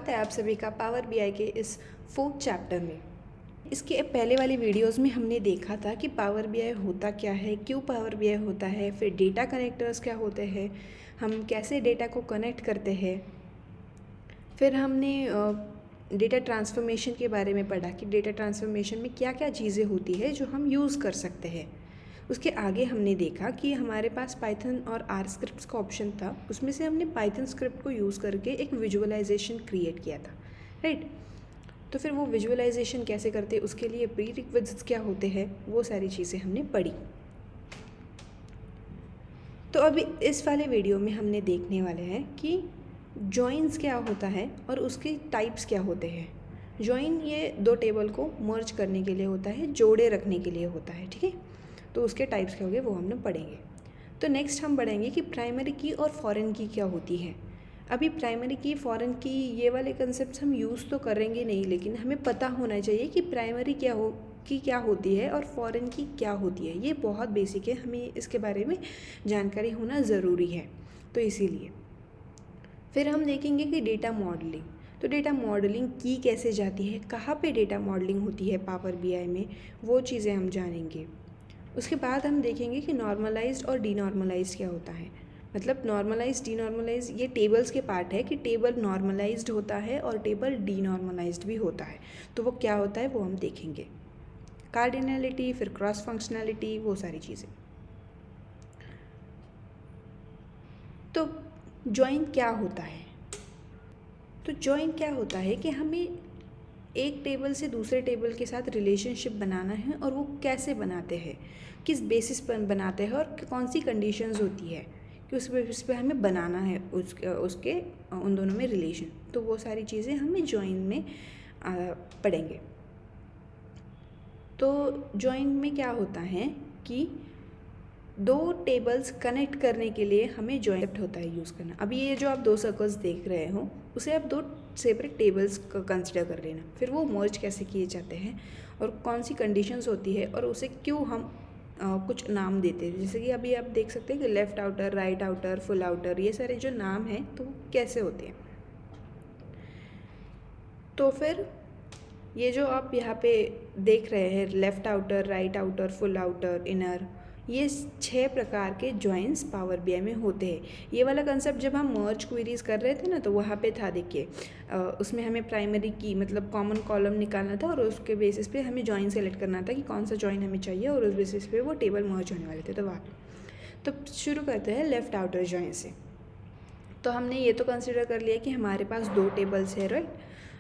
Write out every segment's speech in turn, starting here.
स्वागत है आप सभी का पावर बीआई के इस 4th चैप्टर में। इसके पहले वाली वीडियोस में हमने देखा था कि पावर बीआई होता क्या है, क्यों पावर बीआई होता है, फिर डेटा कनेक्टर्स क्या होते हैं, हम कैसे डेटा को कनेक्ट करते हैं। फिर हमने डेटा ट्रांसफॉर्मेशन के बारे में पढ़ा कि डेटा ट्रांसफॉर्मेशन में क्या क्या चीज़ें होती है जो हम यूज़ कर सकते हैं। उसके आगे हमने देखा कि हमारे पास पाइथन और आर स्क्रिप्ट्स का ऑप्शन था, उसमें से हमने पाइथन स्क्रिप्ट को यूज़ करके एक विजुअलाइजेशन क्रिएट किया था, राइट। तो फिर वो विजुअलाइजेशन कैसे करते, उसके लिए प्री रिक्विजिट्स क्या होते हैं, वो सारी चीज़ें हमने पढ़ी। तो अभी इस वाले वीडियो में हमने देखने वाले हैं कि जॉइंस क्या होता है और उसके टाइप्स क्या होते हैं। जॉइन ये दो टेबल को मर्ज करने के लिए होता है, जोड़े रखने के लिए होता है, ठीक है। तो उसके टाइप्स क्या होंगे वो हमने पढ़ेंगे। तो नेक्स्ट हम पढ़ेंगे कि प्राइमरी की और फॉरेन की क्या होती है। अभी प्राइमरी की, फॉरेन की, ये वाले कंसेप्ट हम यूज़ तो करेंगे नहीं, लेकिन हमें पता होना चाहिए कि प्राइमरी क्या होती है और फॉरेन की क्या होती है। ये बहुत बेसिक है, हमें इसके बारे में जानकारी होना ज़रूरी है। तो इसीलिए फिर हम देखेंगे कि डेटा मॉडलिंग। तो डेटा मॉडलिंग की कैसे जाती है, कहाँ पे डेटा मॉडलिंग होती है पावर बीआई में, वो चीज़ें हम जानेंगे। उसके बाद हम देखेंगे कि नॉर्मलाइज्ड और डीनॉर्मलाइज्ड क्या होता है। मतलब नॉर्मलाइज्ड, डीनॉर्मलाइज्ड ये टेबल्स के पार्ट है कि टेबल नॉर्मलाइज्ड होता है और टेबल डीनॉर्मलाइज्ड भी होता है। तो वो क्या होता है वो हम देखेंगे। कार्डिनलिटी, फिर क्रॉस फंक्शनैलिटी, वो सारी चीज़ें। तो जॉइन क्या होता है। तो जॉइन क्या होता है कि हमें एक टेबल से दूसरे टेबल के साथ रिलेशनशिप बनाना है, और वो कैसे बनाते हैं, किस बेसिस पर बनाते हैं और कौन सी कंडीशंस होती है कि उस बेसिस पे हमें बनाना है उसके उन दोनों में रिलेशन। तो वो सारी चीज़ें हमें जॉइन में पढ़ेंगे। तो जॉइन में क्या होता है कि दो टेबल्स कनेक्ट करने के लिए हमें जॉइंट होता है यूज़ करना। अभी ये जो आप दो सर्कल्स देख रहे हो उसे आप दो सेपरेट टेबल्स का कंसिडर कर लेना। फिर वो मर्ज कैसे किए जाते हैं और कौन सी कंडीशंस होती है और उसे क्यों हम कुछ नाम देते हैं। जैसे कि अभी आप देख सकते हैं कि left outer, right outer, full outer, ये सारे जो नाम हैं तो कैसे होते हैं। तो फिर ये जो आप यहाँ पे देख रहे हैं, left outer, right outer, full outer, inner, ये 6 प्रकार के जॉइंस पावर बीआई में होते हैं। ये वाला कंसेप्ट जब हम मर्ज क्वेरीज कर रहे थे ना, तो वहाँ पे था, देखिए उसमें हमें प्राइमरी की मतलब कॉमन कॉलम निकालना था और उसके बेसिस पे हमें जॉइन सेलेक्ट करना था कि कौन सा जॉइन हमें चाहिए, और उस बेसिस पे वो टेबल मर्ज होने वाले थे। तो वहाँ तो शुरू करते हैं लेफ़्ट आउटर जॉइन से। तो हमने ये तो कंसिडर कर लिया कि हमारे पास दो टेबल्स है, राइट।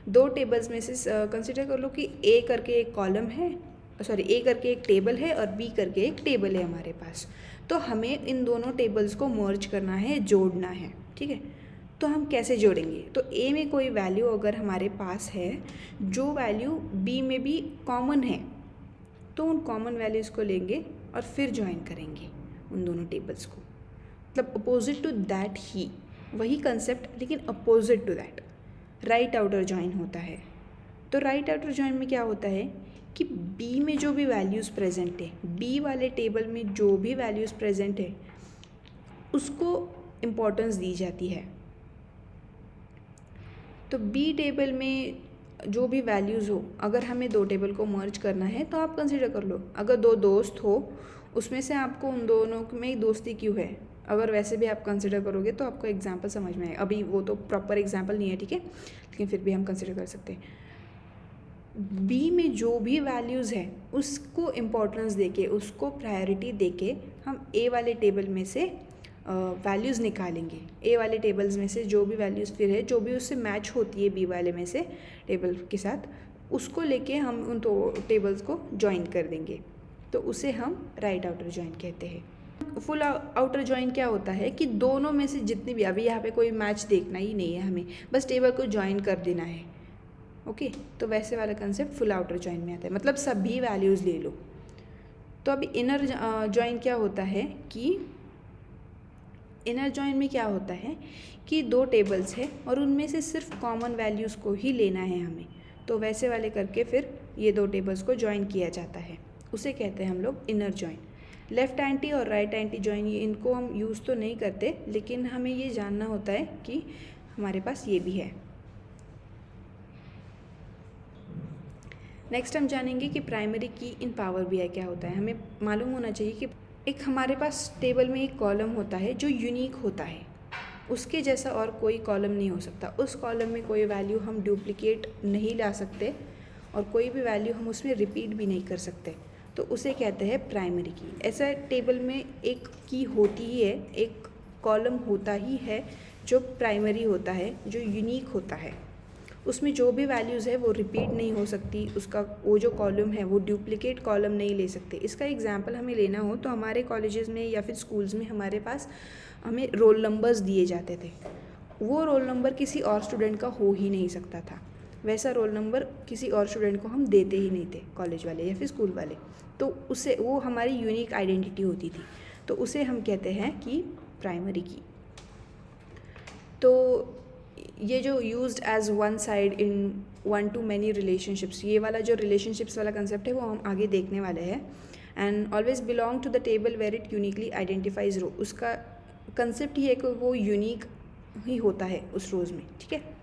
दो टेबल्स में से कंसिडर कर लो कि ए करके एक कॉलम है, सॉरी ए करके एक टेबल है और बी करके एक टेबल है हमारे पास। तो हमें इन दोनों टेबल्स को मर्ज करना है, जोड़ना है, ठीक है। तो हम कैसे जोड़ेंगे। तो ए में कोई वैल्यू अगर हमारे पास है जो वैल्यू बी में भी कॉमन है, तो उन कॉमन वैल्यूज़ को लेंगे और फिर ज्वाइन करेंगे उन दोनों टेबल्स को। मतलब अपोजिट टू दैट ही, वही कंसेप्ट लेकिन opposite to that right outer join होता है। तो राइट आउटर जॉइन में क्या होता है कि बी में जो भी वैल्यूज़ प्रेजेंट है, बी वाले टेबल में जो भी वैल्यूज़ प्रेजेंट है उसको इम्पोर्टेंस दी जाती है। तो बी टेबल में जो भी वैल्यूज़ हो, अगर हमें दो टेबल को मर्ज करना है तो आप कंसिडर कर लो, अगर दो दोस्त हो उसमें से आपको उन दोनों में दोस्ती क्यों है, अगर वैसे भी आप कंसिडर करोगे तो आपको एग्जांपल समझ में आएगा। अभी वो तो प्रॉपर एग्जांपल नहीं है, ठीक है, लेकिन फिर भी हम कंसिडर कर सकते हैं। बी में जो भी वैल्यूज़ है उसको इम्पोर्टेंस देके, उसको प्रायोरिटी देके हम ए वाले टेबल में से वैल्यूज़ निकालेंगे। ए वाले टेबल्स में से जो भी वैल्यूज़ फिर है, जो भी उससे मैच होती है बी वाले में से टेबल के साथ, उसको लेके हम उन दो टेबल्स को ज्वाइन कर देंगे। तो उसे हम राइट आउटर ज्वाइन कहते हैं। फुल आउटर ज्वाइन क्या होता है कि दोनों में से जितनी भी, अभी यहाँ पे कोई मैच देखना ही नहीं है हमें, बस टेबल को ज्वाइन कर देना है, ओके। तो वैसे वाला कंसेप्ट फुल आउटर ज्वाइन में आता है, मतलब सभी वैल्यूज़ ले लो। तो अभी इनर ज्वाइन क्या होता है कि इनर जॉइन में क्या होता है कि दो टेबल्स है और उनमें से सिर्फ कॉमन वैल्यूज़ को ही लेना है हमें। तो वैसे वाले करके फिर ये दो टेबल्स को ज्वाइन किया जाता है, उसे कहते हैं हम लोग इनर जॉइन। लेफ़्ट एंटी और राइट एंटी जॉइन, ये इनको हम यूज़ तो नहीं करते, लेकिन हमें ये जानना होता है कि हमारे पास ये भी है। नेक्स्ट हम जानेंगे कि प्राइमरी की इन पावर बीआई क्या होता है। हमें मालूम होना चाहिए कि एक हमारे पास टेबल में एक कॉलम होता है जो यूनिक होता है, उसके जैसा और कोई कॉलम नहीं हो सकता। उस कॉलम में कोई वैल्यू हम डुप्लीकेट नहीं ला सकते और कोई भी वैल्यू हम उसमें रिपीट भी नहीं कर सकते, तो उसे कहते हैं प्राइमरी की। ऐसा टेबल में एक की होती ही है, एक कॉलम होता ही है जो प्राइमरी होता है, जो यूनिक होता है। उसमें जो भी वैल्यूज़ है वो रिपीट नहीं हो सकती, उसका वो जो कॉलम है वो डुप्लीकेट कॉलम नहीं ले सकते। इसका एग्जांपल हमें लेना हो तो हमारे कॉलेजेस में या फिर स्कूल्स में हमारे पास हमें रोल नंबर्स दिए जाते थे। वो रोल नंबर किसी और स्टूडेंट का हो ही नहीं सकता था, वैसा रोल नंबर किसी और स्टूडेंट को हम देते ही नहीं थे, कॉलेज वाले या फिर स्कूल वाले। तो उससे वो हमारी यूनिक आइडेंटिटी होती थी, तो उसे हम कहते हैं कि प्राइमरी की। तो ये जो used as one side in one to many relationships, ये वाला जो रिलेशनशिप्स वाला कंसेप्ट है वो हम आगे देखने वाले हैं। And always belong to the table where it uniquely identifies row, उसका कंसेप्ट ही है कि वो यूनिक ही होता है उस रोज़ में, ठीक है।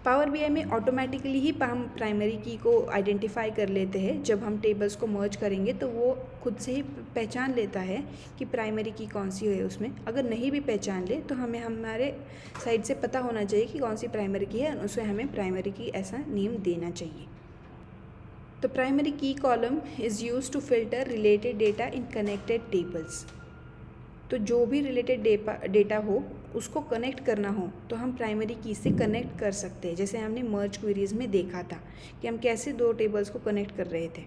पावर बीआई में ऑटोमेटिकली ही हम प्राइमरी की को आइडेंटिफाई कर लेते हैं। जब हम टेबल्स को मर्ज करेंगे तो वो खुद से ही पहचान लेता है कि प्राइमरी की कौन सी है उसमें। अगर नहीं भी पहचान ले तो हमें हमारे साइड से पता होना चाहिए कि कौन सी प्राइमरी की है और उसे हमें प्राइमरी की ऐसा नेम देना चाहिए। तो primary key column is use to filter related data in connected tables. तो जो भी रिलेटेड डेटा हो उसको कनेक्ट करना हो तो हम प्राइमरी की से कनेक्ट कर सकते हैं। जैसे हमने मर्ज क्वेरीज़ में देखा था कि हम कैसे दो टेबल्स को कनेक्ट कर रहे थे,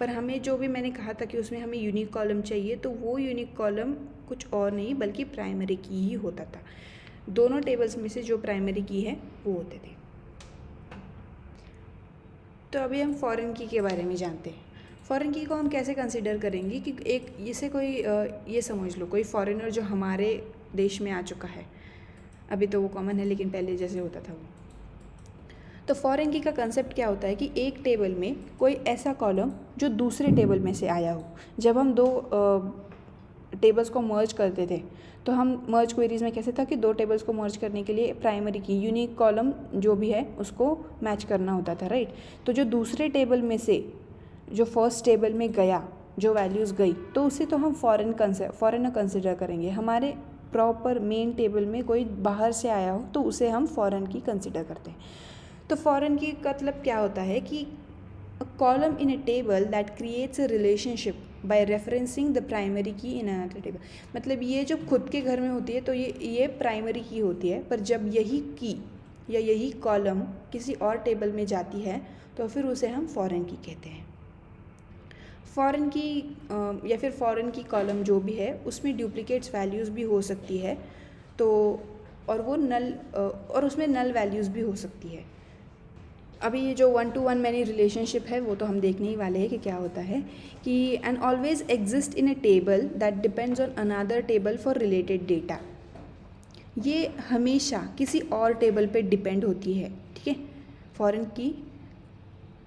पर हमें जो भी मैंने कहा था कि उसमें हमें यूनिक कॉलम चाहिए, तो वो यूनिक कॉलम कुछ और नहीं बल्कि प्राइमरी की ही होता था। दोनों टेबल्स में से जो प्राइमरी की है वो होते थे। तो अभी हम फॉरेन की के बारे में जानते हैं। फॉरेन की को हम कैसे कंसिडर करेंगे कि एक जैसे कोई ये समझ लो कोई फॉरेनर जो हमारे देश में आ चुका है, अभी तो वो कॉमन है लेकिन पहले जैसे होता था वो। तो फॉरेन की का कंसेप्ट क्या होता है कि एक टेबल में कोई ऐसा कॉलम जो दूसरे टेबल में से आया हो। जब हम दो टेबल्स को मर्ज करते थे तो हम मर्ज क्वेरीज में कैसे था कि दो टेबल्स को मर्ज करने के लिए प्राइमरी की यूनिक कॉलम जो भी है उसको मैच करना होता था, राइट। तो जो दूसरे टेबल में से जो फर्स्ट टेबल में गया, जो वैल्यूज़ गई, तो उसे तो हम फॉरेनर कंसिडर करेंगे। हमारे प्रॉपर मेन टेबल में कोई बाहर से आया हो तो उसे हम फॉरेन की कंसिडर करते हैं। तो फॉरेन की का मतलब क्या होता है कि a column in a table that creates a relationship by referencing the primary key in another table. मतलब ये जो खुद के घर में होती है तो ये प्राइमरी की होती है, पर जब यही की या यही कॉलम किसी और टेबल में जाती है तो फिर उसे हम फॉरेन की कहते हैं। फॉरेन की या फिर फॉरेन की कॉलम जो भी है उसमें डुप्लीकेट्स वैल्यूज़ भी हो सकती है, तो और वो नल और उसमें नल वैल्यूज़ भी हो सकती है। अभी ये जो one two one many relationship है वो तो हम देखने ही वाले हैं कि क्या होता है कि and always exist in a table that depends on another table for related data. ये हमेशा किसी और टेबल पे डिपेंड होती है, ठीक है। फॉरेन की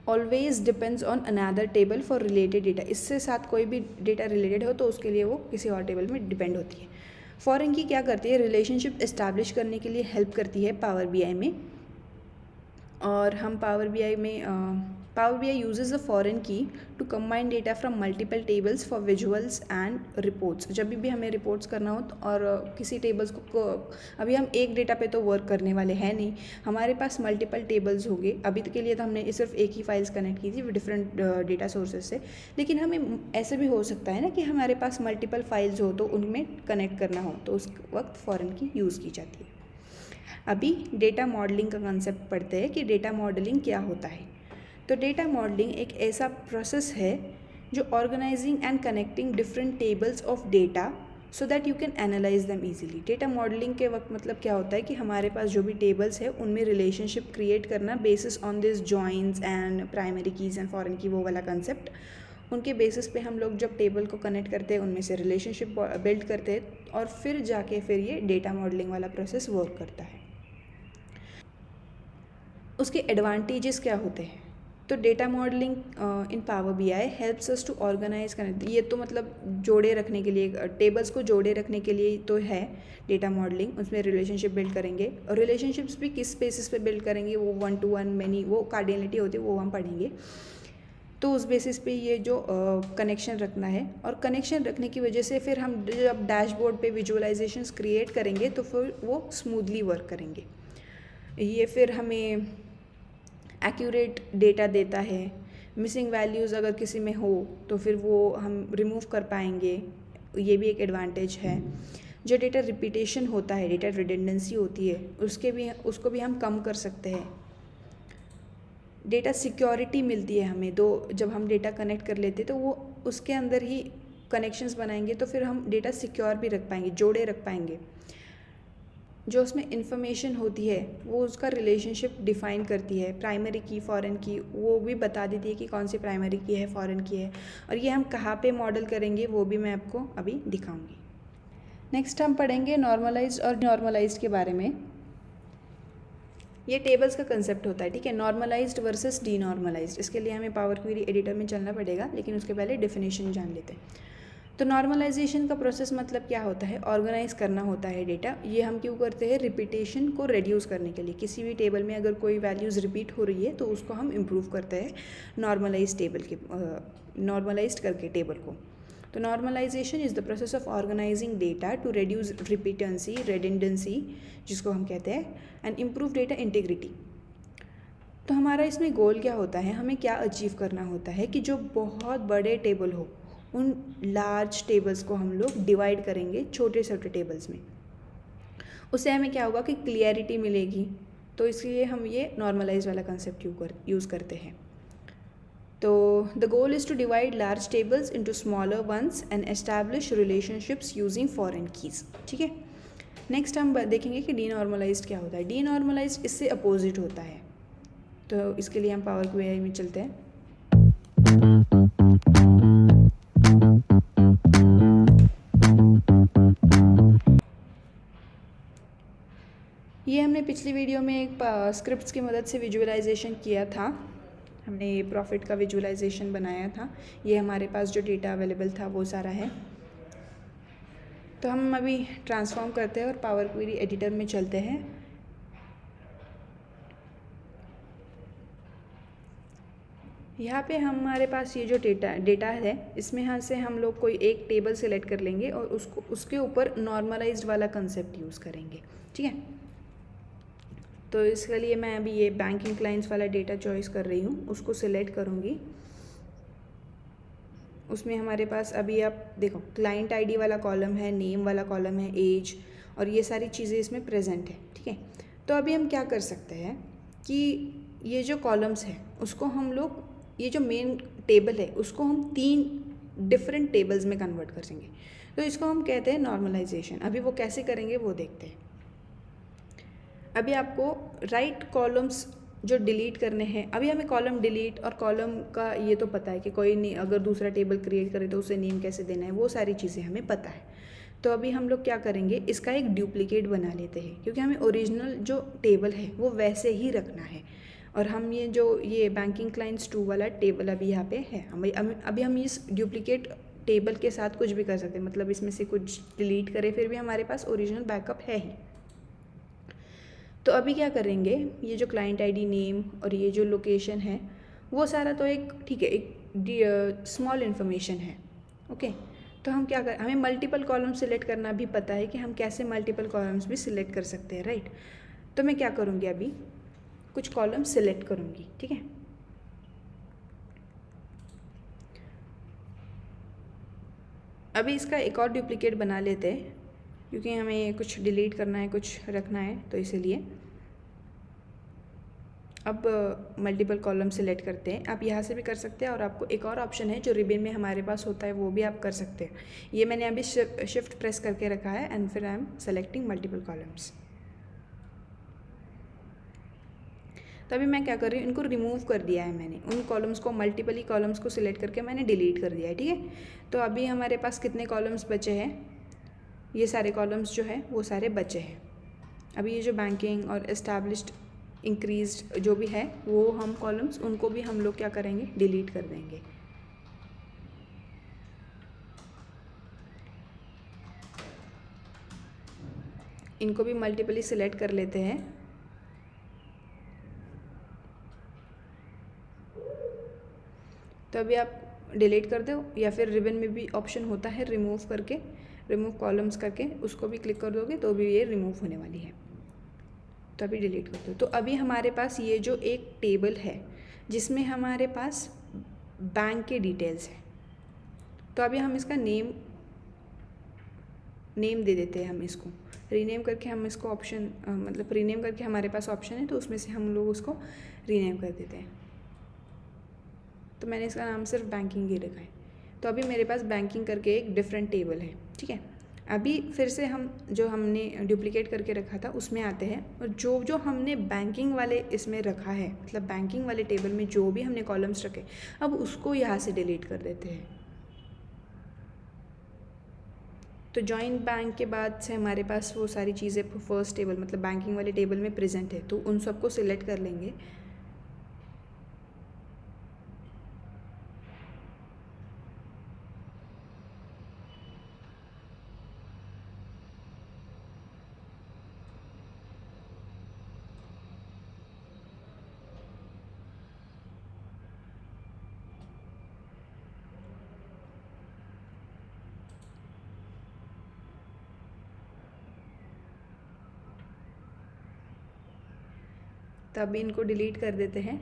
always depends on another table for related data, इससे साथ कोई भी डेटा रिलेटेड हो तो उसके लिए वो किसी और टेबल में डिपेंड होती है। फॉरेन की क्या करती है, रिलेशनशिप इस्टेब्लिश करने के लिए हेल्प करती है पावर बीआई में। और हम power BI uses the foreign key to combine data from multiple tables for visuals and reports. जब भी हमें रिपोर्ट्स करना हो तो और किसी टेबल्स को अभी हम एक डेटा पे तो वर्क करने वाले हैं नहीं, हमारे पास मल्टीपल टेबल्स होंगे। अभी के लिए तो हमने सिर्फ एक ही फाइल्स कनेक्ट की थी डिफरेंट डेटा सोर्सेज से, लेकिन हमें ऐसे भी हो सकता है ना कि हमारे पास मल्टीपल फाइल्स हो तो उनमें कनेक्ट करना हो, तो उस वक्त फॉरेन की यूज़ की जाती है। अभी डेटा मॉडलिंग का कंसेप्ट पढ़ते हैं कि डेटा मॉडलिंग क्या होता है। तो डेटा मॉडलिंग एक ऐसा प्रोसेस है जो organising and connecting different tables of data so that you can analyse them easily. Data modelling के वक्त मतलब क्या होता है कि हमारे पास जो भी टेबल्स है उनमें रिलेशनशिप क्रिएट करना basis on this joints and primary keys and foreign की, वो वाला कंसेप्ट। उनके बेसिस पे हम लोग जब टेबल को कनेक्ट करते हैं उनमें से रिलेशनशिप बिल्ड करते हैं और फिर जाके फिर ये डेटा मॉडलिंग वाला प्रोसेस वर्क करता है। उसके एडवांटेजेस क्या होते हैं, तो data modelling in power BI helps us to organise करने, ये तो मतलब जोड़े रखने के लिए, टेबल्स को जोड़े रखने के लिए तो है डेटा मॉडलिंग। उसमें रिलेशनशिप बिल्ड करेंगे, और रिलेशनशिप्स भी किस बेसिस पे बिल्ड करेंगे, वो 1 to 1 मैनी, वो कार्डिनलिटी होती है, वो हम पढ़ेंगे। तो उस बेसिस पे ये जो कनेक्शन रखना है, और कनेक्शन रखने की वजह से फिर हम जब डैशबोर्ड पे विजुअलाइजेशंस क्रिएट करेंगे तो फिर वो स्मूथली वर्क करेंगे। ये फिर हमें एक्यूरेट डेटा देता है। मिसिंग वैल्यूज़ अगर किसी में हो तो फिर वो हम रिमूव कर पाएंगे, ये भी एक एडवांटेज है। जो डेटा रिपीटेशन होता है, डेटा रिडंडेंसी होती है, उसको भी हम कम कर सकते हैं। डेटा सिक्योरिटी मिलती है हमें, जब हम डेटा कनेक्ट कर लेते तो वो उसके अंदर ही कनेक्शंस बनाएंगे तो फिर हम डेटा सिक्योर भी रख पाएंगे, जोड़े रख पाएंगे। जो उसमें इंफॉर्मेशन होती है वो उसका रिलेशनशिप डिफ़ाइन करती है, प्राइमरी की, फॉरेन की, वो भी बता देती है कि कौन सी प्राइमरी की है, फॉरेन की है, और ये हम कहाँ पे मॉडल करेंगे वो भी मैं आपको अभी दिखाऊंगी। नेक्स्ट हम पढ़ेंगे नॉर्मलाइज्ड और नॉर्मलाइज्ड के बारे में। ये टेबल्स का कंसेप्ट होता है, ठीक है, नॉर्मलाइज्ड वर्सेस डीनॉर्मलाइज्ड। इसके लिए हमें पावर क्वेरी एडिटर में चलना पड़ेगा, लेकिन उसके पहले डेफिनेशन जान लेते हैं। तो नॉर्मलाइजेशन का प्रोसेस मतलब क्या होता है, ऑर्गेनाइज करना होता है डेटा। ये हम क्यों करते हैं, रिपीटेशन को रिड्यूस करने के लिए। किसी भी टेबल में अगर कोई वैल्यूज़ रिपीट हो रही है तो उसको हम इम्प्रूव करते हैं नॉर्मलाइज्ड करके टेबल को। तो normalization is the process of organizing data to reduce repeatency, redundancy जिसको हम कहते हैं, एंड इम्प्रूव डेटा इंटीग्रिटी। तो हमारा इसमें गोल क्या होता है, हमें क्या अचीव करना होता है कि जो बहुत बड़े टेबल हो उन लार्ज टेबल्स को हम लोग डिवाइड करेंगे छोटे छोटे टेबल्स में। उससे हमें क्या होगा कि क्लियरिटी मिलेगी। तो इसलिए हम ये नॉर्मलाइज वाला कंसेप्ट यूज़ करते हैं। तो the goal is to divide large tables into smaller ones and establish relationships using foreign keys, ठीक है। नेक्स्ट हम देखेंगे कि डीनॉर्मलाइज्ड क्या होता है। डीनॉर्मलाइज्ड इससे अपोजिट होता है। तो इसके लिए हम पावर क्वेरी में चलते हैं। ये हमने पिछली वीडियो में एक स्क्रिप्ट्स की मदद से विजुअलाइजेशन किया था। हमने प्रॉफिट का विजुअलाइजेशन बनाया था। ये हमारे पास जो डेटा अवेलेबल था वो सारा है। तो हम अभी ट्रांसफॉर्म करते हैं और पावर क्वेरी एडिटर में चलते हैं। यहाँ पे हमारे पास ये जो डेटा है, इसमें यहाँ से हम लोग कोई एक टेबल सेलेक्ट कर लेंगे और उसके ऊपर नॉर्मलाइज्ड वाला कंसेप्ट यूज़ करेंगे, ठीक है। तो इसके लिए मैं अभी ये बैंकिंग क्लाइंट्स वाला डेटा चॉइस कर रही हूँ, उसको सिलेक्ट करूँगी। उसमें हमारे पास अभी आप देखो क्लाइंट आईडी वाला कॉलम है, नेम वाला कॉलम है, एज, और ये सारी चीज़ें इसमें प्रेजेंट है, ठीक है। तो अभी हम क्या कर सकते हैं कि ये जो कॉलम्स हैं उसको हम लोग, ये जो मेन टेबल है उसको हम 3 डिफरेंट टेबल्स में कन्वर्ट कर देंगे। तो इसको हम कहते हैं नॉर्मलाइजेशन। अभी वो कैसे करेंगे वो देखते हैं। अभी आपको राइट कॉलम्स जो डिलीट करने हैं, अभी हमें कॉलम डिलीट और कॉलम का ये तो पता है कि कोई नहीं अगर दूसरा टेबल क्रिएट करे तो उसे नेम कैसे देना है, वो सारी चीज़ें हमें पता है। तो अभी हम लोग क्या करेंगे, इसका एक डुप्लीकेट बना लेते हैं, क्योंकि हमें ओरिजिनल जो टेबल है वो वैसे ही रखना है। और हम ये बैंकिंग क्लाइंट्स 2 वाला टेबल अभी यहाँ पे है। अभी हम इस डुप्लीकेट टेबल के साथ कुछ भी कर सकते हैं, मतलब इसमें से कुछ डिलीट करें फिर भी हमारे पास ओरिजिनल बैकअप है ही। तो अभी क्या करेंगे, ये जो क्लाइंट आईडी, नेम और ये जो लोकेशन है वो सारा तो एक ठीक है, एक स्मॉल इन्फॉर्मेशन है, ओके। तो हम क्या कर, हमें मल्टीपल कॉलम सिलेक्ट करना भी पता है कि हम कैसे मल्टीपल कॉलम्स भी सिलेक्ट कर सकते हैं, राइट। तो मैं क्या करूँगी, अभी कुछ कॉलम सिलेक्ट करूँगी, ठीक है। अभी इसका एक और डुप्लीकेट बना लेते हैं, क्योंकि हमें कुछ डिलीट करना है, कुछ रखना है, तो इसीलिए अब मल्टीपल कॉलम सिलेक्ट करते हैं। आप यहाँ से भी कर सकते हैं, और आपको एक और ऑप्शन है जो रिबन में हमारे पास होता है, वो भी आप कर सकते हैं। ये मैंने अभी शिफ्ट प्रेस करके रखा है, एंड फिर I am selecting multiple columns. तो अभी मैं क्या कर रही हूँ, इनको रिमूव कर दिया है मैंने, उन कॉलम्स को, मल्टीपल ही कॉलम्स को सिलेक्ट करके मैंने डिलीट कर दिया है, ठीक है। तो अभी हमारे पास कितने कॉलम्स बचे हैं, ये सारे कॉलम्स जो है वो सारे बचे हैं। अभी ये जो बैंकिंग और एस्टैब्लिश्ड इंक्रीज्ड जो भी है वो हम कॉलम्स उनको भी हम लोग क्या करेंगे, डिलीट कर देंगे। इनको भी मल्टीपली सिलेक्ट कर लेते हैं। तो अभी आप डिलीट कर दो, या फिर रिबन में भी ऑप्शन होता है रिमूव करके, रिमूव कॉलम्स करके उसको भी क्लिक कर दोगे तो भी ये रिमूव होने वाली है। तो अभी डिलीट कर दो। तो अभी हमारे पास ये जो एक टेबल है जिसमें हमारे पास बैंक के डिटेल्स है, तो अभी हम इसका नेम दे देते हैं। हम इसको रीनेम करके हम इसको ऑप्शन मतलब रीनेम करके हमारे पास ऑप्शन है, तो उसमें से हम लोग उसको रीनेम कर देते हैं। तो मैंने इसका नाम सिर्फ बैंकिंग ही रखा है। तो अभी मेरे पास बैंकिंग करके एक डिफरेंट टेबल है, ठीक है। अभी फिर से हम जो हमने डुप्लीकेट करके रखा था उसमें आते हैं, और जो हमने बैंकिंग वाले इसमें रखा है, मतलब बैंकिंग वाले टेबल में जो भी हमने कॉलम्स रखे, अब उसको यहाँ से डिलीट कर देते हैं। तो जॉइंट बैंक के बाद से हमारे पास वो सारी चीज़ें फर्स्ट टेबल मतलब बैंकिंग वाले टेबल में प्रेजेंट है, तो उन सबको सिलेक्ट कर लेंगे। तो अभी इनको डिलीट कर देते हैं।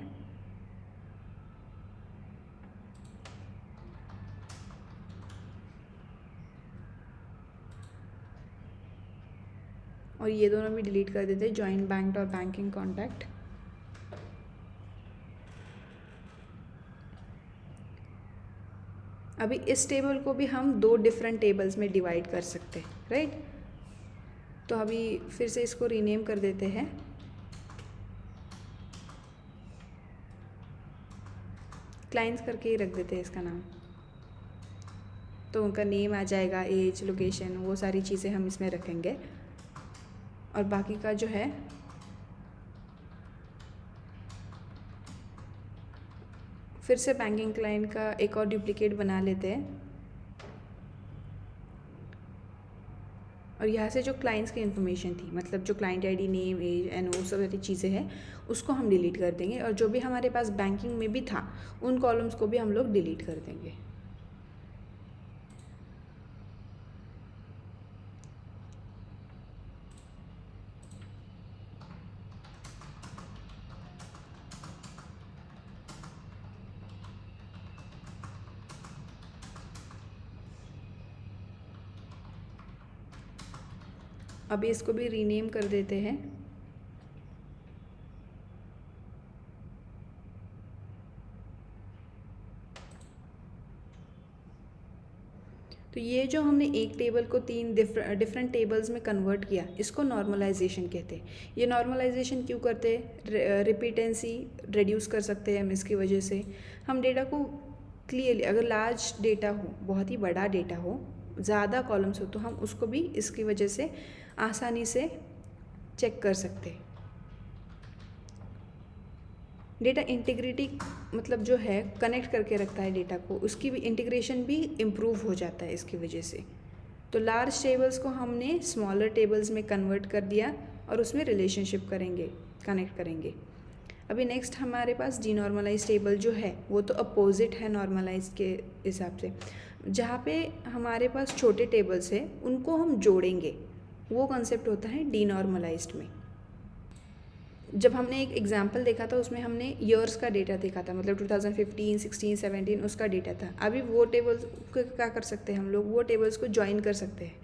और ये दोनों भी डिलीट कर देते हैं, जॉइंट बैंक और बैंकिंग कॉन्टैक्ट। अभी इस टेबल को भी हम 2 डिफरेंट टेबल्स में डिवाइड कर सकते हैं, राइट। तो अभी फिर से इसको रीनेम कर देते हैं। क्लाइंट्स करके ही रख देते हैं इसका नाम, तो उनका नेम आ जाएगा, एज, लोकेशन, वो सारी चीज़ें हम इसमें रखेंगे। और बाकी का जो है फिर से बैंकिंग क्लाइंट का एक और डुप्लीकेट बना लेते हैं। और यहाँ से जो क्लाइंट्स की इन्फॉर्मेशन थी, मतलब जो client ID, name, age and वो सब सारी चीज़ें हैं, उसको हम डिलीट कर देंगे। और जो भी हमारे पास बैंकिंग में भी था उन कॉलम्स को भी हम लोग डिलीट कर देंगे। अभी इसको भी रीनेम कर देते हैं। तो ये जो हमने एक टेबल को 3 डिफरेंट टेबल्स में कन्वर्ट किया, इसको नॉर्मलाइजेशन कहते हैं। ये नॉर्मलाइजेशन क्यों करते हैं? रिपीटेंसी रिड्यूस कर सकते हैं हम इसकी वजह से। हम डेटा को क्लियरली, अगर लार्ज डेटा हो, बहुत ही बड़ा डेटा हो, ज़्यादा कॉलम्स हो, तो हम उसको भी इसकी वजह से आसानी से चेक कर सकते हैं। डेटा इंटीग्रिटी मतलब जो है कनेक्ट करके रखता है डेटा को, उसकी भी इंटीग्रेशन भी इम्प्रूव हो जाता है इसकी वजह से। तो लार्ज टेबल्स को हमने स्मॉलर टेबल्स में कन्वर्ट कर दिया और उसमें रिलेशनशिप करेंगे, कनेक्ट करेंगे। अभी नेक्स्ट हमारे पास डीनॉर्मलाइज टेबल जो है वो तो अपोजिट है नॉर्मलाइज के हिसाब से। जहाँ पे हमारे पास छोटे टेबल्स हैं उनको हम जोड़ेंगे, वो कॉन्सेप्ट होता है डीनॉर्मलाइज्ड में। जब हमने एक एग्जाम्पल देखा था उसमें हमने ईयर्स का डेटा देखा था, मतलब 2015, 16, 17 उसका डेटा था। अभी वो टेबल्स क्या कर सकते हैं हम लोग, वो टेबल्स को ज्वाइन कर सकते हैं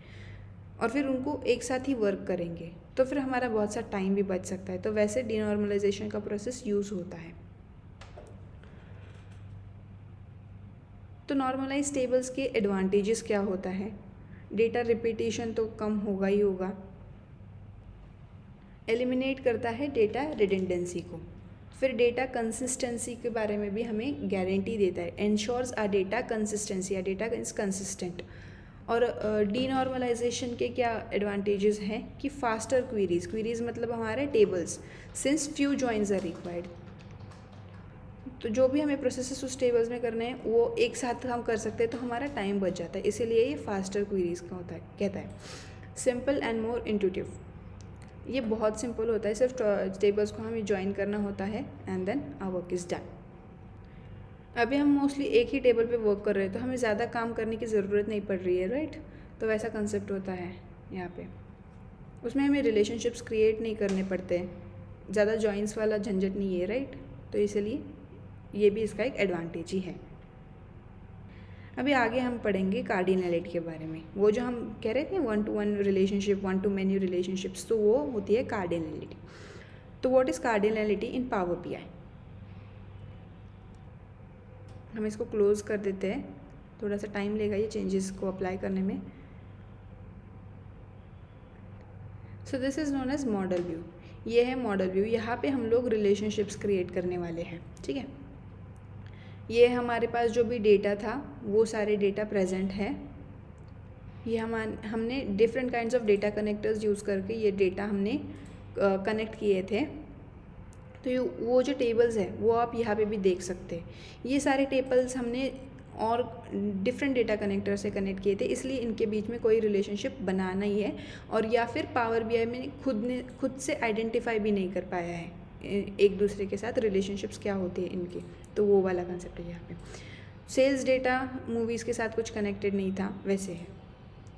और फिर उनको एक साथ ही वर्क करेंगे, तो फिर हमारा बहुत सा टाइम भी बच सकता है। तो वैसे डीनॉर्मलाइजेशन का प्रोसेस यूज़ होता है। तो नॉर्मलाइज टेबल्स के एडवांटेजेस क्या होता है? डेटा रिपीटेशन तो कम होगा ही होगा, एलिमिनेट करता है डेटा रिडंडेंसी को। फिर डेटा कंसिस्टेंसी के बारे में भी हमें गारंटी देता है, ensures uh data consistency, uh data is consistent. और डीनॉर्मलाइजेशन के क्या एडवांटेजेस हैं कि फास्टर क्वीरीज मतलब हमारे tables, since few joins are required. तो जो भी हमें प्रोसेसेस उस टेबल्स में करने हैं वो एक साथ हम कर सकते हैं, तो हमारा टाइम बच जाता है, इसीलिए ये फास्टर क्वीरीज का होता है कहता है। सिंपल एंड मोर इंट्यूटिव, ये बहुत सिंपल होता है, सिर्फ टेबल्स को हमें ज्वाइन करना होता है and then our work is done. अभी हम मोस्टली एक ही टेबल पे वर्क कर रहे हैं, तो हमें ज़्यादा काम करने की ज़रूरत नहीं पड़ रही है, राइट। तो वैसा कंसेप्ट होता है यहाँ पे, उसमें हमें रिलेशनशिप्स क्रिएट नहीं करने पड़ते, ज़्यादा जॉइंट्स वाला झंझट नहीं है, राइट। तो इसलिए ये भी इसका एक एडवांटेज ही है। अभी आगे हम पढ़ेंगे कार्डिनैलिटी के बारे में। वो जो हम कह रहे थे 1-to-1 रिलेशनशिप, 1-to-many रिलेशनशिप्स, तो वो होती है कार्डिनैलिटी। तो what is cardinality in power BI? हम इसको क्लोज कर देते हैं, थोड़ा सा टाइम लेगा ये चेंजेस को अप्लाई करने में। So this is known as model view. ये है मॉडल व्यू, यहाँ पे हम लोग रिलेशनशिप्स क्रिएट करने वाले हैं, ठीक है। ये हमारे पास जो भी डेटा था वो सारे डेटा प्रेजेंट है। ये हमने different kinds of data connectors use करके ये डेटा हमने कनेक्ट किए थे। तो वो जो टेबल्स है वो आप यहाँ पे भी देख सकते हैं। ये सारे टेबल्स हमने और डिफरेंट डेटा कनेक्टर से कनेक्ट किए थे, इसलिए इनके बीच में कोई रिलेशनशिप बनाना ही है, और या फिर पावर बीआई में खुद से आइडेंटिफाई भी नहीं कर पाया है एक दूसरे के साथ रिलेशनशिप्स क्या होते हैं इनके। तो वो वाला कंसेप्ट है यहाँ पे। सेल्स डेटा मूवीज़ के साथ कुछ कनेक्टेड नहीं था, वैसे है।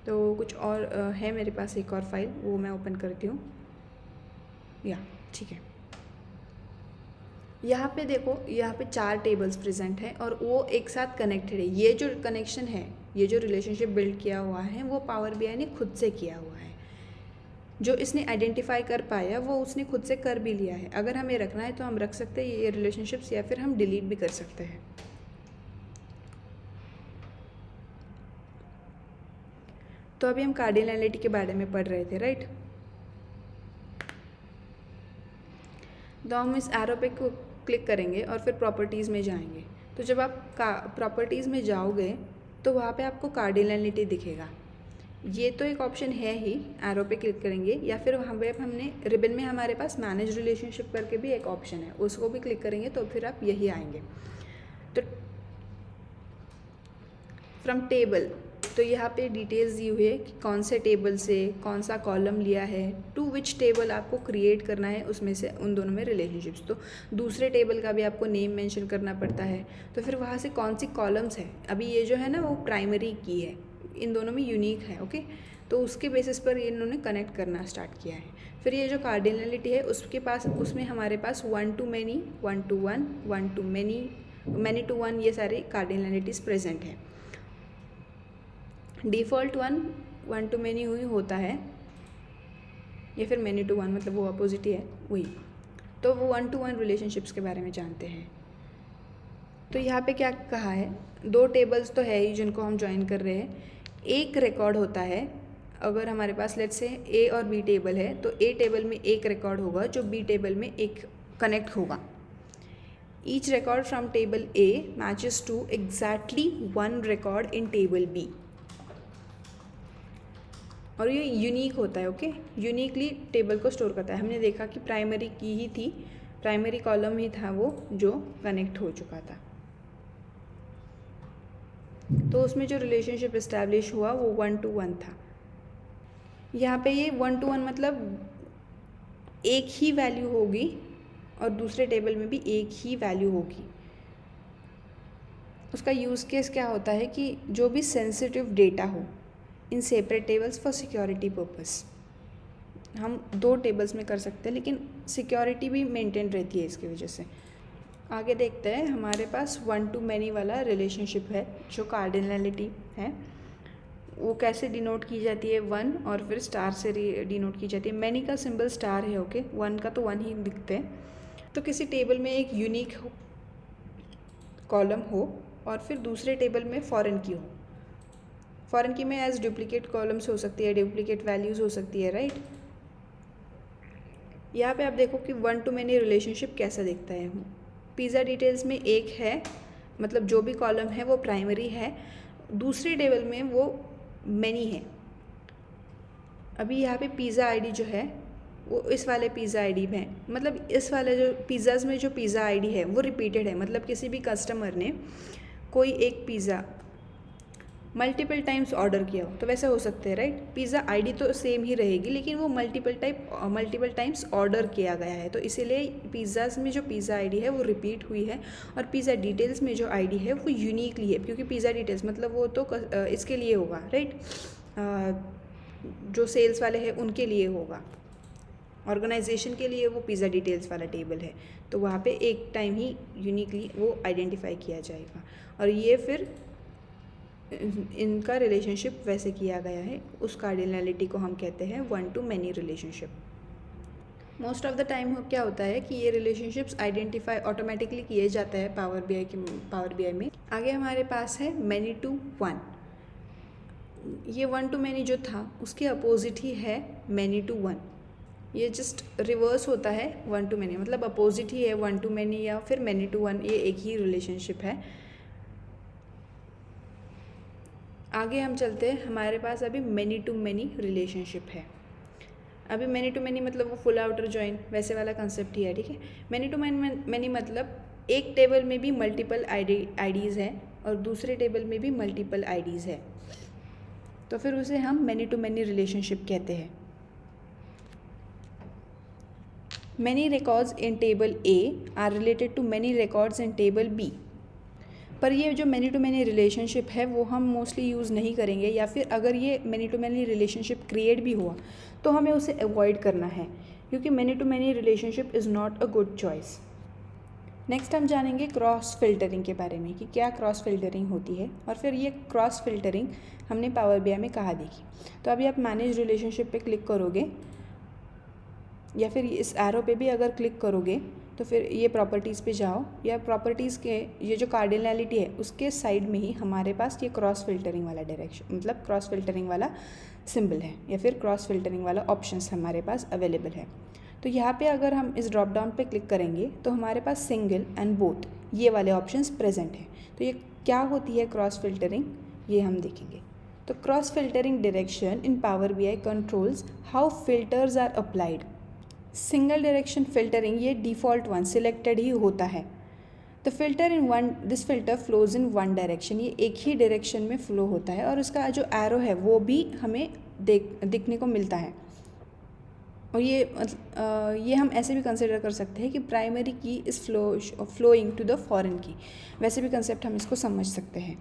तो कुछ और है मेरे पास एक और फाइल, वो मैं ओपन करती हूँ, या ठीक है। यहाँ पे देखो, यहाँ पे 4 टेबल्स प्रेजेंट हैं और वो एक साथ कनेक्टेड है। ये जो कनेक्शन है, ये जो रिलेशनशिप बिल्ड किया हुआ है, वो पावर बीआई ने खुद से किया हुआ है। जो इसने आइडेंटिफाई कर पाया वो उसने खुद से कर भी लिया है। अगर हमें रखना है तो हम रख सकते हैं ये रिलेशनशिप्स, या फिर हम डिलीट भी कर सकते हैं। तो अभी हम कार्डिनैलिटी के बारे में पढ़ रहे थे, राइट। तो हम इस एरो पे क्लिक करेंगे और फिर प्रॉपर्टीज़ में जाएंगे। तो जब आप प्रॉपर्टीज़ में जाओगे तो वहाँ पे आपको कार्डिनैलिटी दिखेगा। ये तो एक ऑप्शन है ही, एरो पे क्लिक करेंगे, या फिर वहाँ पे हमने रिबन में हमारे पास मैनेज रिलेशनशिप करके भी एक ऑप्शन है, उसको भी क्लिक करेंगे तो फिर आप यही आएंगे। तो फ्रॉम टेबल, तो यहाँ पे डिटेल्स दी हुई है कि कौन से टेबल से कौन सा कॉलम लिया है, टू विच टेबल आपको क्रिएट करना है, उसमें से उन दोनों में रिलेशनशिप्स। तो दूसरे टेबल का भी आपको नेम मेंशन करना पड़ता है, तो फिर वहाँ से कौन सी कॉलम्स है। अभी ये जो है ना वो प्राइमरी की है, इन दोनों में यूनिक है, ओके। तो उसके बेसिस पर इन्होंने कनेक्ट करना स्टार्ट किया है। फिर ये जो कार्डिनैलिटी है उसके पास, उसमें हमारे पास 1-to-many, 1-to-1, 1-to-many, many-to-1, ये सारे कार्डिनैलिटीज़ प्रेजेंट हैं। डिफ़ॉल्ट 1-to-many हुई होता है, या फिर many-to-1, मतलब वो अपोजिट ही है वही। तो वो 1-to-1 रिलेशनशिप्स के बारे में जानते हैं। तो यहाँ पे क्या कहा है, 2 टेबल्स तो है ही जिनको हम ज्वाइन कर रहे हैं। एक रिकॉर्ड होता है, अगर हमारे पास लेट्स से ए और बी टेबल है तो ए टेबल में एक रिकॉर्ड होगा जो बी टेबल में एक कनेक्ट होगा। Each record from table A matches to exactly 1 record in table B, और ये यूनिक होता है, ओके। यूनिकली टेबल को स्टोर करता है। हमने देखा कि प्राइमरी की ही थी, प्राइमरी कॉलम ही था वो जो कनेक्ट हो चुका था। तो उसमें जो रिलेशनशिप इस्टेब्लिश हुआ वो 1-to-1 था। यहाँ पे ये 1-to-1 मतलब एक ही वैल्यू होगी और दूसरे टेबल में भी एक ही वैल्यू होगी। उसका यूज़ केस क्या होता है कि जो भी सेंसिटिव डेटा हो in separate tables for security purpose, हम 2 टेबल्स में कर सकते हैं, लेकिन सिक्योरिटी भी मेंटेन रहती है इसकी वजह से। आगे देखते हैं, हमारे पास 1-to-many वाला रिलेशनशिप है जो कार्डिनैलिटी है, वो कैसे डिनोट की जाती है, 1 और फिर स्टार से डिनोट की जाती है। मैनी का सिंबल स्टार है, ओके। 1 का तो 1 ही दिखते हैं। तो किसी टेबल में एक यूनिक कॉलम हो और फिर दूसरे टेबल में फॉरेन की हो। फॉरेन की में एज डुप्लीकेट कॉलम्स हो सकती है, डुप्लीकेट वैल्यूज़ हो सकती है, राइट। यहाँ पे आप देखो कि 1-to-many रिलेशनशिप कैसा दिखता है। पिज़्ज़ा डिटेल्स में एक है, मतलब जो भी कॉलम है वो प्राइमरी है, दूसरे टेबल में वो मैनी है। अभी यहाँ पे पिज़्ज़ा आईडी जो है वो इस वाले पिज़्ज़ा आईडी में है, मतलब इस वाले जो पिज़्ज़ाज़ में जो पिज़्ज़ा आईडी है वो रिपीटेड है, मतलब किसी भी कस्टमर ने कोई एक पिज़्ज़ा मल्टीपल टाइम्स ऑर्डर किया हो तो वैसे हो सकते हैं, राइट। पिज़्ज़ा आईडी तो सेम ही रहेगी लेकिन वो मल्टीपल टाइम्स ऑर्डर किया गया है, तो इसीलिए पिज़्ज़ाज़ में जो पिज़्ज़ा आईडी है वो रिपीट हुई है, और पिज़्ज़ा डिटेल्स में जो आईडी है वो यूनिकली है, क्योंकि पिज़्ज़ा डिटेल्स मतलब वो तो इसके लिए होगा, राइट, जो सेल्स वाले हैं उनके लिए होगा, ऑर्गेनाइजेशन के लिए वो पिज़्ज़ा डिटेल्स वाला टेबल है, तो वहाँ पे एक टाइम ही यूनिकली वो आइडेंटिफाई किया जाएगा। और ये फिर इनका रिलेशनशिप वैसे किया गया है, उस कार्डिनलिटी को हम कहते हैं one to many relationship. Most of the time क्या होता है कि ये रिलेशनशिप्स आइडेंटिफाई ऑटोमेटिकली किए जाते हैं पावर बीआई में। आगे हमारे पास है मैनी टू वन। ये वन टू मैनी जो था उसके अपोजिट ही है मैनी टू वन। ये जस्ट रिवर्स होता है वन टू मैनी, मतलब अपोजिट ही है वन टू मैनी या फिर मैनी टू वन, ये एक ही रिलेशनशिप है। आगे हम चलते हैं, हमारे पास अभी मैनी टू मैनी रिलेशनशिप है। अभी मैनी टू मैनी मतलब वो फुल आउटर जॉइन वैसे वाला कंसेप्ट ही है, ठीक है। मैनी टू मैनी मतलब एक टेबल में भी मल्टीपल आईडीज़ है और दूसरे टेबल में भी मल्टीपल आईडीज़ है, तो फिर उसे हम मैनी टू मैनी रिलेशनशिप कहते हैं। Many records in table A are related to many records in table B. पर ये जो मैनी टू मैनी रिलेशनशिप है वो हम मोस्टली यूज़ नहीं करेंगे, या फिर अगर ये many to many relationship create भी हुआ तो हमें उसे अवॉइड करना है, क्योंकि many to many relationship is not a good choice. Next हम जानेंगे क्रॉस फिल्टरिंग के बारे में कि क्या क्रॉस फिल्टरिंग होती है, और फिर ये क्रॉस फिल्टरिंग हमने पावर बीआई में कहाँ देखी। तो अभी आप मैनेज रिलेशनशिप पे क्लिक करोगे या फिर इस एरो पे भी अगर क्लिक करोगे तो फिर ये प्रॉपर्टीज़ पे जाओ, या प्रॉपर्टीज़ के ये जो कार्डिनलिटी है उसके साइड में ही हमारे पास ये क्रॉस फिल्टरिंग वाला डायरेक्शन मतलब क्रॉस फिल्टरिंग वाला सिंबल है, या फिर क्रॉस फिल्टरिंग वाला ऑप्शंस हमारे पास अवेलेबल है। तो यहाँ पे अगर हम इस ड्रॉप डाउन पे क्लिक करेंगे तो हमारे पास सिंगल एंड बोथ ये वाले ऑप्शंस प्रेजेंट हैं। तो ये क्या होती है क्रॉस फिल्टरिंग, ये हम देखेंगे। तो cross filtering direction in power BI controls how filters are applied. Single direction filtering ये डिफ़ॉल्ट वन सिलेक्टेड ही होता है। The filter in one this filter flows in one direction, ये एक ही डायरेक्शन में फ्लो होता है, और उसका जो एरो है वो भी हमें दिखने को मिलता है। और ये हम ऐसे भी कंसिडर कर सकते हैं कि प्राइमरी की इस फ्लोइंग टू द फॉरेन की, वैसे भी कंसेप्ट हम इसको समझ सकते हैं।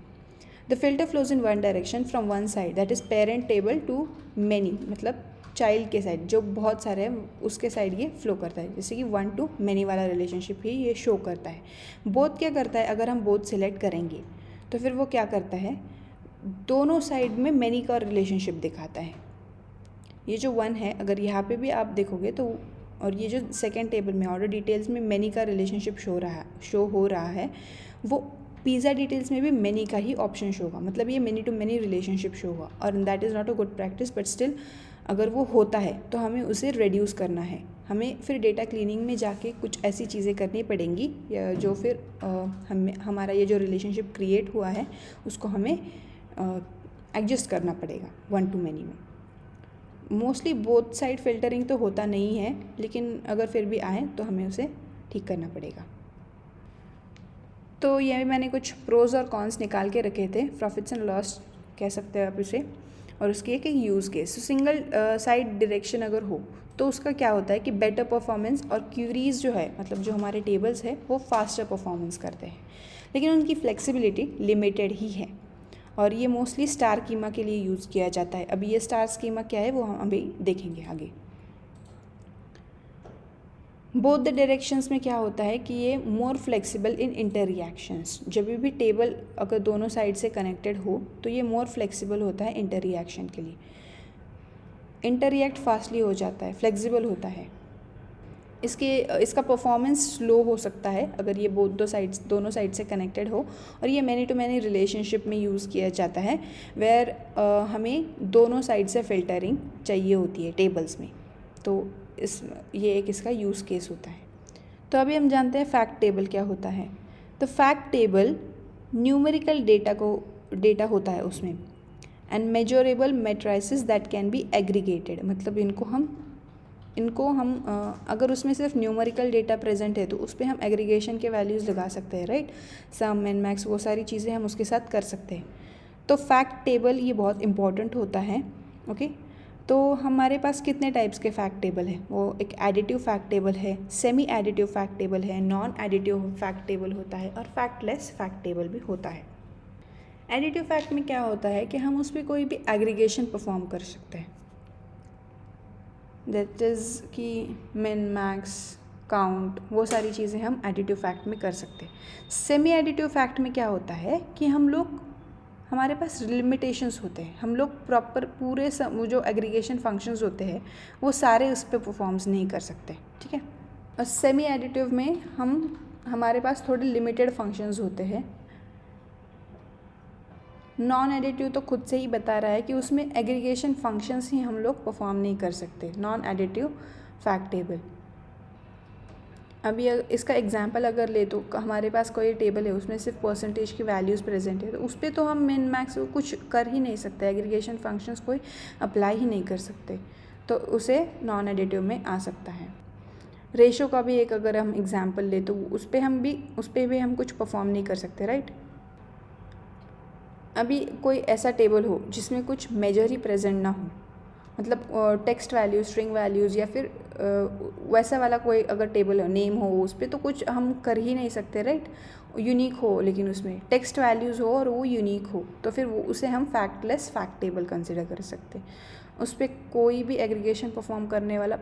The filter flows in one direction from one side that is parent table to many, मतलब चाइल्ड के साइड जो बहुत सारे हैं उसके साइड ये फ्लो करता है, जैसे कि वन टू मैनी वाला रिलेशनशिप ही ये शो करता है। बोथ क्या करता है, अगर हम बोथ सिलेक्ट करेंगे तो फिर वो क्या करता है, दोनों साइड में मैनी का रिलेशनशिप दिखाता है। ये जो वन है अगर यहाँ पे भी आप देखोगे तो, और ये जो सेकेंड टेबल में ऑर्डर डिटेल्स में मैनी का रिलेशनशिप शो हो रहा है, वो पिज़्ज़ा डिटेल्स में भी मैनी का ही ऑप्शन शो होगा, मतलब ये many to many relationship show होगा। और that is not a good practice, but still अगर वो होता है तो हमें उसे रिड्यूस करना है। हमें फिर डेटा क्लीनिंग में जाके कुछ ऐसी चीज़ें करनी पड़ेंगी जो फिर हमारा ये जो रिलेशनशिप क्रिएट हुआ है उसको हमें एडजस्ट करना पड़ेगा वन टू मैनी में। मोस्टली बोथ साइड फिल्टरिंग तो होता नहीं है, लेकिन अगर फिर भी आए तो हमें उसे ठीक करना पड़ेगा। तो ये मैंने कुछ प्रोज और कॉन्स निकाल के रखे थे, प्रॉफिट्स एंड लॉस कह सकते हैं आप इसे, और उसकी एक यूज़ केस। तो सिंगल साइड डायरेक्शन अगर हो तो उसका क्या होता है कि बेटर परफॉर्मेंस और क्यूरीज जो है, मतलब जो हमारे टेबल्स है वो फास्टर परफॉर्मेंस करते हैं, लेकिन उनकी फ्लेक्सिबिलिटी लिमिटेड ही है, और ये मोस्टली स्टार स्कीमा के लिए यूज़ किया जाता है। अभी ये स्टार स्कीमा क्या है वो हम अभी देखेंगे आगे। बोथ द डायरेक्शंस में क्या होता है कि ये more flexible in inter reactions, जब भी टेबल अगर दोनों साइड से कनेक्टेड हो तो ये मोर फ्लेक्सिबल होता है इंटर रिएक्शन के लिए। इंटर रिएक्ट फास्टली हो जाता है, फ्लेक्सिबल होता है। इसका परफॉर्मेंस स्लो हो सकता है अगर ये दोनों साइड से कनेक्टेड हो, और ये मैनी टू मैनी रिलेशनशिप में यूज़ किया जाता है वेयर हमें दोनों साइड से फिल्टरिंग चाहिए होती है टेबल्स में, तो ये एक इसका यूज़ केस होता है। तो अभी हम जानते हैं फैक्ट टेबल क्या होता है। तो फैक्ट टेबल न्यूमेरिकल डेटा होता है उसमें, and measurable matrices that can be aggregated, मतलब इनको हम अगर उसमें सिर्फ न्यूमेरिकल डेटा प्रेजेंट है तो उस पर हम एग्रीगेशन के वैल्यूज़ लगा सकते हैं, राइट। सम एंड मैक्स वो सारी चीज़ें हम उसके साथ कर सकते हैं। तो फैक्ट टेबल ये बहुत इंपॉर्टेंट होता है, ओके। तो हमारे पास कितने टाइप्स के फैक्ट टेबल है, वो एक एडिटिव फैक्ट टेबल है, सेमी एडिटिव फैक्ट टेबल है, नॉन एडिटिव फैक्ट टेबल होता है और फैक्टलेस फैक्ट टेबल भी होता है। एडिटिव फैक्ट में क्या होता है कि हम उस पर कोई भी एग्रीगेशन परफॉर्म कर सकते हैं, दैट इज़ कि मिन मैक्स काउंट वो सारी चीज़ें हम एडिटिव फैक्ट में कर सकते हैं। सेमी एडिटिव फैक्ट में क्या होता है कि हमारे पास लिमिटेशंस होते हैं, हम लोग प्रॉपर पूरे वो जो एग्रीगेशन फंक्शंस होते हैं वो सारे उस पर परफॉर्म्स नहीं कर सकते, ठीक है। और सेमी एडिटिव में हमारे पास थोड़े लिमिटेड फंक्शंस होते हैं। नॉन एडिटिव तो खुद से ही बता रहा है कि उसमें एग्रीगेशन फंक्शंस ही हम लोग परफॉर्म नहीं कर सकते, नॉन एडिटिव फैक्ट टेबल। अभी इसका एग्जांपल अगर ले तो हमारे पास कोई टेबल है, उसमें सिर्फ परसेंटेज की वैल्यूज़ प्रेजेंट है, तो उस पर तो हम मिन मैक्स कुछ कर ही नहीं सकते, एग्रीगेशन फंक्शंस कोई अप्लाई ही नहीं कर सकते, तो उसे नॉन एडिटिव में आ सकता है। रेशो का भी एक अगर हम एग्जांपल ले तो उस पर भी हम कुछ परफॉर्म नहीं कर सकते, राइट। अभी कोई ऐसा टेबल हो जिसमें कुछ मेजर ही प्रेजेंट ना हो, मतलब टेक्स्ट वैल्यूज, स्ट्रिंग वैल्यूज़ या फिर वैसा वाला कोई अगर टेबल हो, नेम हो, उस पर तो कुछ हम कर ही नहीं सकते, राइट। यूनिक हो, लेकिन उसमें टेक्स्ट वैल्यूज़ हो और वो यूनिक हो, तो फिर उसे हम फैक्टलेस फैक्ट टेबल कंसिडर कर सकते। उस पर कोई भी एग्रीगेशन परफॉर्म करने वाला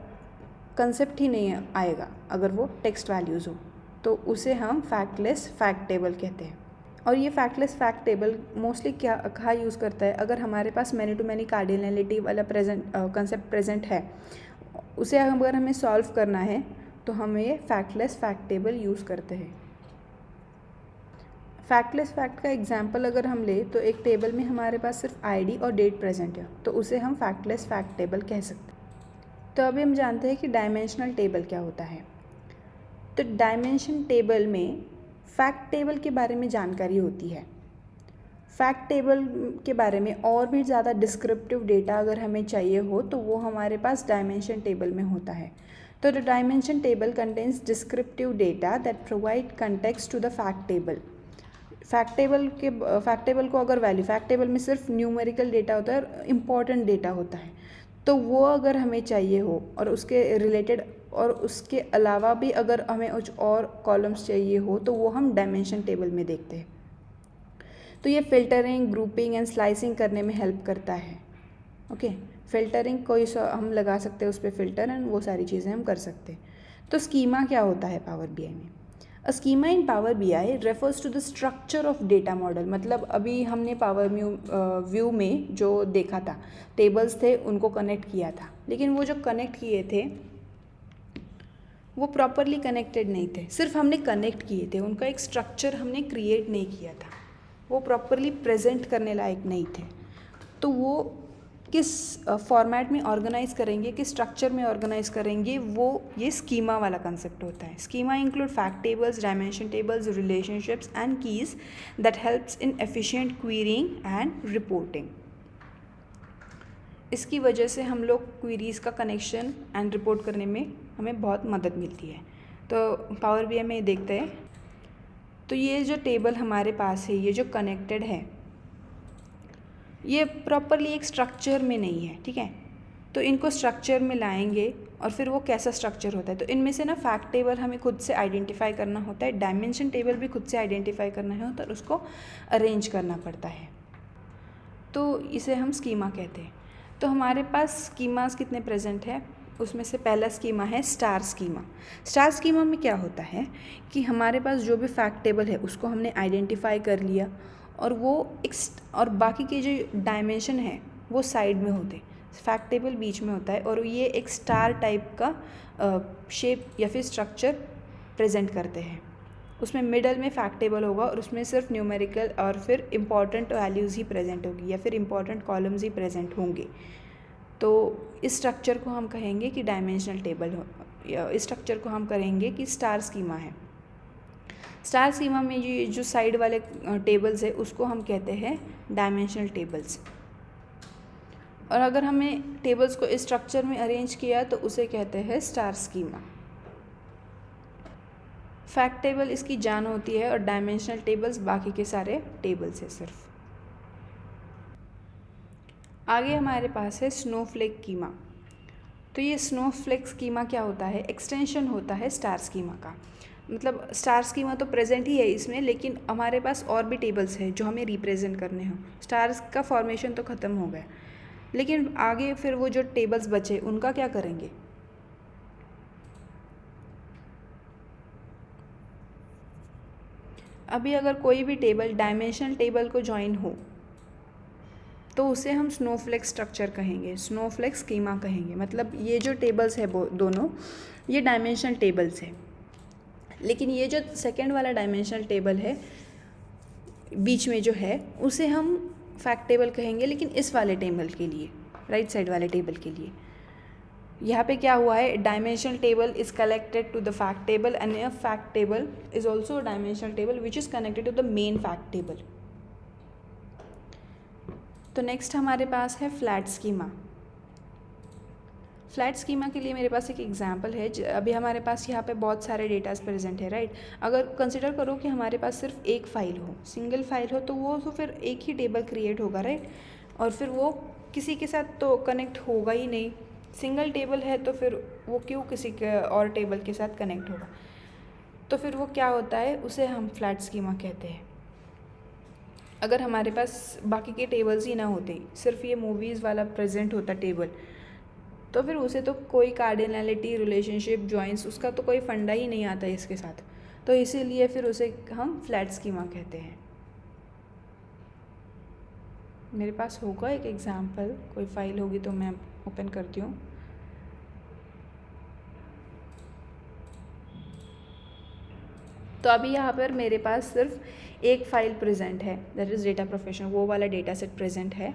कंसेप्ट ही नहीं आएगा अगर वो टेक्स्ट वैल्यूज़ हो, तो उसे हम फैक्टलेस फैक्ट टेबल कहते हैं। और ये फैक्टलेस फैक्ट टेबल मोस्टली कहाँ यूज़ करता है, अगर हमारे पास मैनी टू मैनी कार्डिनलिटी वाला कंसेप्ट प्रेजेंट है, उसे अगर हमें सॉल्व करना है तो हम ये फैक्टलेस फैक्ट टेबल यूज़ करते हैं। फैक्टलेस फैक्ट का एग्जांपल अगर हम ले तो एक टेबल में हमारे पास सिर्फ आईडी और डेट प्रेजेंट है, तो उसे हम फैक्टलेस फैक्ट टेबल कह सकते हैं। तो अभी हम जानते हैं कि डायमेंशनल टेबल क्या होता है। तो डायमेंशन टेबल में फैक्ट टेबल के बारे में जानकारी होती है। फैक्ट टेबल के बारे में और भी ज़्यादा डिस्क्रिप्टिव डेटा अगर हमें चाहिए हो तो वो हमारे पास डायमेंशन टेबल में होता है। तो the dimension table contains descriptive data that provide context to the fact table. Fact table को अगर वैल्यू, फैक्ट टेबल में सिर्फ न्यूमेरिकल डेटा होता है और इम्पॉर्टेंट डेटा होता है, तो वो अगर हमें चाहिए हो और उसके रिलेटेड और उसके अलावा भी अगर हमें कुछ और कॉलम्स चाहिए हो तो वो हम डायमेंशन टेबल में देखते हैं। तो ये फ़िल्टरिंग, ग्रुपिंग एंड स्लाइसिंग करने में हेल्प करता है, ओके। फ़िल्टरिंग कोई हम लगा सकते हैं उस पर फ़िल्टर, एंड वो सारी चीज़ें हम कर सकते हैं। तो स्कीमा क्या होता है पावर बीआई में? A schema in power BI refers to the structure of data model. मतलब अभी हमने पावर व्यू में जो देखा था, टेबल्स थे उनको कनेक्ट किया था, लेकिन वो जो कनेक्ट किए थे वो प्रॉपरली कनेक्टेड नहीं थे, सिर्फ हमने कनेक्ट किए थे, उनका एक स्ट्रक्चर हमने क्रिएट नहीं किया था, वो प्रॉपरली प्रेजेंट करने लायक नहीं थे। तो वो किस फॉर्मेट में ऑर्गेनाइज करेंगे, किस स्ट्रक्चर में ऑर्गेनाइज करेंगे, वो ये स्कीमा वाला कंसेप्ट होता है। Schema include fact tables, dimension tables, relationships and keys that helps in efficient querying and reporting. इसकी वजह से हम लोग क्वेरीज़ का कनेक्शन एंड रिपोर्ट करने में हमें बहुत मदद मिलती है। तो पावर बीआई में देखते हैं, तो ये जो टेबल हमारे पास है, ये जो कनेक्टेड है, ये प्रॉपरली एक स्ट्रक्चर में नहीं है, ठीक है। तो इनको स्ट्रक्चर में लाएंगे और फिर वो कैसा स्ट्रक्चर होता है, तो इनमें से ना फैक्ट टेबल हमें खुद से आइडेंटिफाई करना होता है, डायमेंशन टेबल भी खुद से आइडेंटिफाई करना है और उसको अरेंज करना पड़ता है, तो इसे हम स्कीमा कहते हैं। तो हमारे पास स्कीमास कितने प्रेजेंट है, उसमें से पहला स्कीमा है स्टार स्कीमा। स्टार स्कीमा में क्या होता है कि हमारे पास जो भी फैक्ट टेबल है उसको हमने आइडेंटिफाई कर लिया और वो और बाकी के जो डायमेंशन है वो साइड में होते, फैक्ट टेबल बीच में होता है, और ये एक स्टार टाइप का शेप या फिर स्ट्रक्चर प्रेजेंट करते हैं। उसमें मिडल में फैक्ट टेबल होगा और उसमें सिर्फ न्यूमेरिकल और फिर इम्पॉर्टेंट वैल्यूज़ ही प्रेजेंट होगी या फिर इम्पॉर्टेंट कॉलम्स ही प्रेजेंट होंगे। तो इस स्ट्रक्चर को हम कहेंगे कि डायमेंशनल टेबल हो, या इस स्ट्रक्चर को हम कहेंगे कि स्टार स्कीमा है। स्टार स्कीमा में ये जो साइड वाले टेबल्स है उसको हम कहते हैं डायमेंशनल टेबल्स। और अगर हमें टेबल्स को स्ट्रक्चर में अरेंज किया तो उसे कहते हैं स्टार स्कीमा। फैक्ट टेबल इसकी जान होती है और डायमेंशनल टेबल्स बाकी के सारे टेबल्स है सिर्फ। आगे हमारे पास है स्नोफ्लेक स्कीमा। तो ये स्नोफ्लेक स्कीमा क्या होता है? एक्सटेंशन होता है स्टार स्कीमा का। मतलब स्टार स्कीमा तो प्रेजेंट ही है इसमें, लेकिन हमारे पास और भी टेबल्स हैं जो हमें रिप्रेजेंट करने हों। स्टार्स का फॉर्मेशन तो ख़त्म हो गया, लेकिन आगे फिर वो जो टेबल्स बचे उनका क्या करेंगे? अभी अगर कोई भी टेबल डायमेंशनल टेबल को ज्वाइन हो तो उसे हम स्नोफ्लेक स्ट्रक्चर कहेंगे, स्नोफ्लेक स्कीमा कहेंगे। मतलब ये जो टेबल्स है दोनों, ये डायमेंशनल टेबल्स है, लेकिन ये जो सेकेंड वाला डायमेंशनल टेबल है बीच में जो है, उसे हम फैक्ट टेबल कहेंगे, लेकिन इस वाले टेबल के लिए, राइट साइड वाले टेबल के लिए। यहाँ पे क्या हुआ है? Dimensional table is connected to the fact table and a fact table is also dimensional table which is connected to the main fact table. तो नेक्स्ट हमारे पास है फ्लैट स्कीमा। फ्लैट स्कीमा के लिए मेरे पास एक एग्जांपल है। अभी हमारे पास यहाँ पे बहुत सारे डेटाज प्रेजेंट है, राइट। अगर कंसिडर करो कि हमारे पास सिर्फ एक फ़ाइल हो, सिंगल फाइल हो, तो वो तो फिर एक ही टेबल क्रिएट होगा, राइट। और फिर वो किसी के साथ तो कनेक्ट होगा ही नहीं। सिंगल टेबल है तो फिर वो क्यों किसी के और टेबल के साथ कनेक्ट होगा? तो फिर वो क्या होता है, उसे हम फ्लैट स्कीमा कहते हैं। अगर हमारे पास बाकी के टेबल्स ही ना होते, सिर्फ ये मूवीज़ वाला प्रेजेंट होता टेबल, तो फिर उसे तो कोई कार्डिनलिटी, रिलेशनशिप, जॉइंट्स, उसका तो कोई फंडा ही नहीं आता इसके साथ। तो इसीलिए फिर उसे हम फ्लैट स्कीमा कहते हैं। मेरे पास होगा एक एग्जांपल, कोई फाइल होगी तो मैं ओपन करती हूँ। तो अभी यहाँ पर मेरे पास सिर्फ एक फ़ाइल प्रेजेंट है, दैट इज़ डेटा प्रोफेशनल, वो वाला डेटा सेट प्रेजेंट है।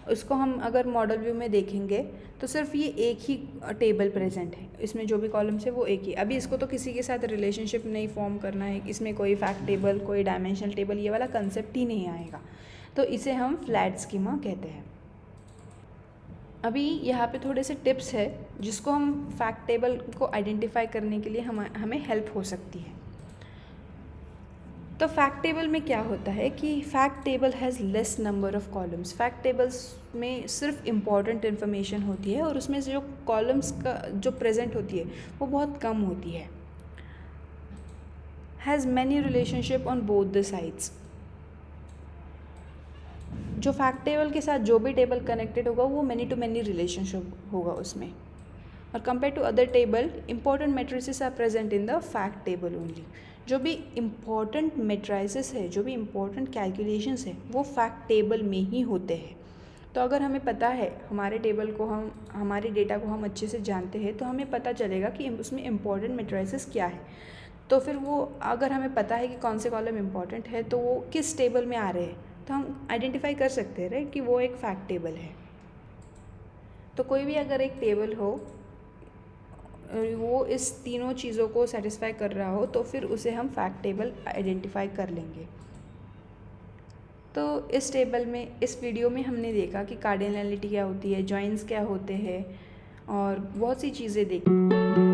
उसको हम अगर मॉडल व्यू में देखेंगे तो सिर्फ ये एक ही टेबल प्रेजेंट है, इसमें जो भी कॉलम्स है वो एक ही। अभी इसको तो किसी के साथ रिलेशनशिप नहीं फॉर्म करना है, इसमें कोई फैक्ट टेबल, कोई डायमेंशनल टेबल, ये वाला कंसेप्ट ही नहीं आएगा। तो इसे हम फ्लैट स्कीमा कहते हैं। अभी यहाँ पे थोड़े से टिप्स है जिसको हम फैक्ट टेबल को आइडेंटिफाई करने के लिए हमें हेल्प हो सकती है। तो फैक्ट टेबल में क्या होता है कि fact table has less number of columns. Fact tables में सिर्फ इम्पॉर्टेंट इन्फॉर्मेशन होती है और उसमें से जो कॉलम्स का जो प्रेजेंट होती है वो बहुत कम होती है। Has many relationship on both the sides. जो फैक्ट टेबल के साथ जो भी टेबल कनेक्टेड होगा वो मैनी टू मैनी रिलेशनशिप होगा उसमें। और compare to other table, important matrices are present in the fact table only. जो भी इम्पॉर्टेंट मैट्रिसेस है, जो भी इम्पॉर्टेंट कैलकुलेशंस है, वो फैक्ट टेबल में ही होते हैं। तो अगर हमें पता है हमारे टेबल को, हमारे डेटा को हम अच्छे से जानते हैं, तो हमें पता चलेगा कि उसमें इम्पॉर्टेंट मैट्रिसेस क्या है। तो फिर वो अगर हमें पता है कि कौन से कॉलम इम्पॉर्टेंट है तो वो किस टेबल में आ रहे हैं, तो हम आइडेंटिफाई कर सकते हैं, राइट, कि वो एक फैक्ट टेबल है। तो कोई भी अगर एक टेबल हो, वो इस तीनों चीज़ों को सेटिस्फाई कर रहा हो, तो फिर उसे हम फैक्ट टेबल आइडेंटिफाई कर लेंगे। तो इस टेबल में, इस वीडियो में हमने देखा कि कार्डिनलिटी क्या होती है, जॉइंट्स क्या होते हैं और बहुत सी चीज़ें देखी।